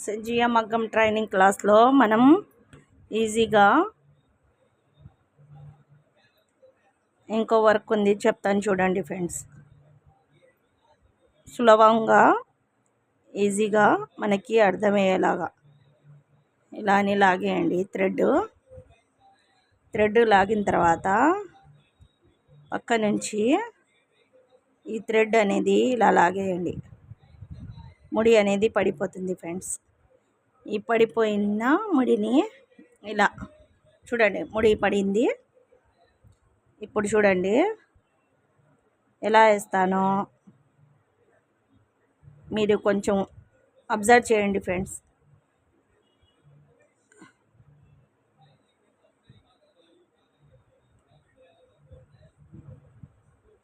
Friends, Jiya మగ్గం training క్లాస్లో మనం ఈజీగా ఇంకో వర్క్ ఉంది, చెప్తాను చూడండి ఫ్రెండ్స్. సులభంగా ఈజీగా మనకి అర్థమయ్యేలాగా ఇలా అని లాగేయండి. థ్రెడ్ లాగిన తర్వాత పక్క నుంచి ఈ థ్రెడ్ అనేది ఇలా లాగేయండి. ముడి అనేది పడిపోతుంది ఫ్రెండ్స్. ఈ పడిపోయిన ముడిని ఇలా చూడండి, ముడి పడింది. ఇప్పుడు చూడండి ఎలా వేస్తానో మీరు కొంచెం అబ్జర్వ్ చేయండి ఫ్రెండ్స్.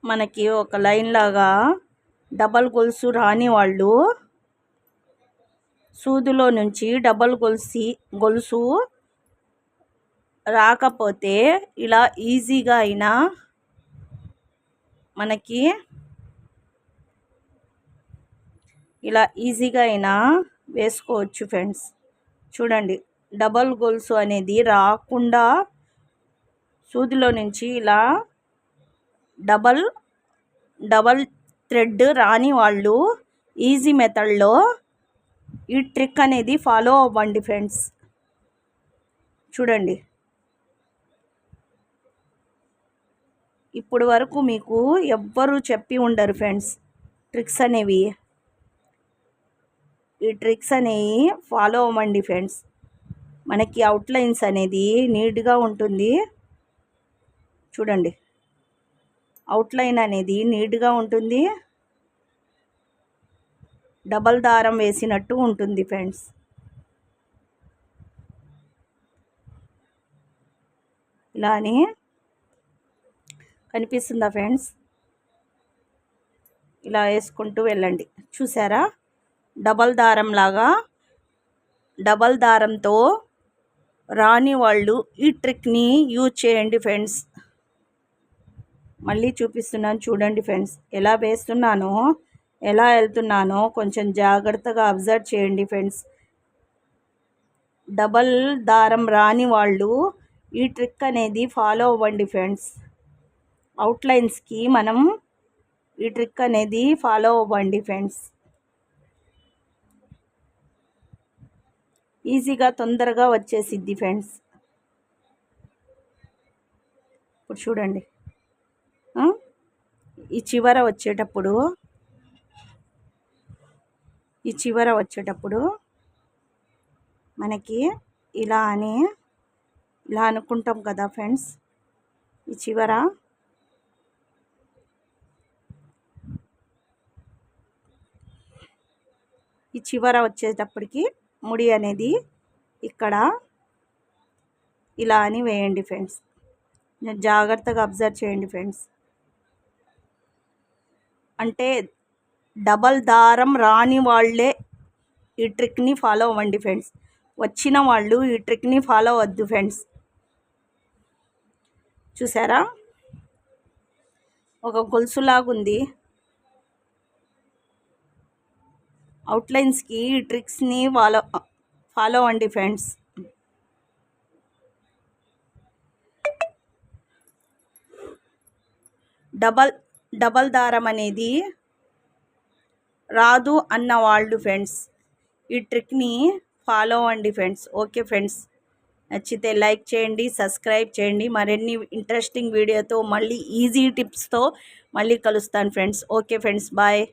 మనకి ఒక లైన్ లాగా డబల్ గొలుసు రాని వాళ్ళు సూదులో నుంచి డబల్ గొలుసు రాకపోతే ఇలా ఈజీగా అయినా మనకి వేసుకోవచ్చు ఫ్రెండ్స్. చూడండి, డబల్ గొలుసు అనేది రాకుండా సూదిలో నుంచి ఇలా డబల్ థ్రెడ్ రాని వాళ్ళు ఈజీ మెథడ్లో ఈ ట్రిక్ అనేది ఫాలో అవ్వండి ఫ్రెండ్స్. చూడండి, ఇప్పుడు వరకు మీకు ఎవ్వరూ చెప్పి ఉండరు ఫ్రెండ్స్ ట్రిక్స్ అనేవి. ఈ ట్రిక్స్ అనేవి ఫాలో అవ్వండి ఫ్రెండ్స్. మనకి అవుట్లైన్స్ అనేది నీట్గా ఉంటుంది. చూడండి, అవుట్లైన్ అనేది నీట్గా ఉంటుంది, డబల్ దారం వేసినట్టు ఉంటుంది ఫ్రెండ్స్. ఇలానే కనిపిస్తుందా ఫ్రెండ్స్? ఇలా వేసుకుంటూ వెళ్ళండి. చూసారా, డబల్ దారంతో రాని వాళ్ళు ఈ ట్రిక్ని యూజ్ చేయండి ఫ్రెండ్స్. మళ్ళీ చూపిస్తున్నాను చూడండి ఫ్రెండ్స్. ఎలా వేస్తున్నానో, ఎలా వెళ్తున్నానో కొంచెం జాగ్రత్తగా అబ్జర్వ్ చేయండి ఫ్రెండ్స్. డబల్ దారం రాని వాళ్ళు ఈ ట్రిక్ అనేది ఫాలో అవ్వండి ఫ్రెండ్స్. అవుట్లైన్స్కి మనం ఈ ట్రిక్ అనేది ఫాలో అవ్వండి ఫ్రెండ్స్. ఈజీగా తొందరగా వచ్చేసిద్ది ఫ్రెండ్స్. ఇప్పుడు చూడండి, ఈ చివర వచ్చేటప్పుడు మనకి ఇలా అనుకుంటాం కదా ఫ్రెండ్స్. ఈ చివర వచ్చేటప్పటికి ముడి అనేది ఇక్కడ ఇలా అని వేయండి ఫ్రెండ్స్. జాగ్రత్తగా అబ్జర్వ్ చేయండి ఫ్రెండ్స్. అంటే డబల్ దారం రాని వాళ్ళే ఈ ట్రిక్ని ఫాలో అవ్వండి ఫ్రెండ్స్. వచ్చిన వాళ్ళు ఈ ట్రిక్ని ఫాలో అవ్వద్దు ఫ్రెండ్స్. చూసారా, ఒక గొలుసులాగుంది. అవుట్లైన్స్కి ఈ ట్రిక్స్ని ఫాలో అవ్వండి ఫ్రెండ్స్. డబల్ దారం అనేది రాదు అన్న వాళ్ళు ఫ్రెండ్స్ ఈ ట్రిక్ని ఫాలో అవ్వండి ఫ్రెండ్స్. ఓకే ఫ్రెండ్స్, నచ్చితే లైక్ చేయండి, సబ్స్క్రైబ్ చేయండి. మరిన్ని ఇంట్రెస్టింగ్ వీడియోతో మళ్ళీ ఈజీ టిప్స్తో మళ్ళీ కలుస్తాను ఫ్రెండ్స్. Okay friends, bye.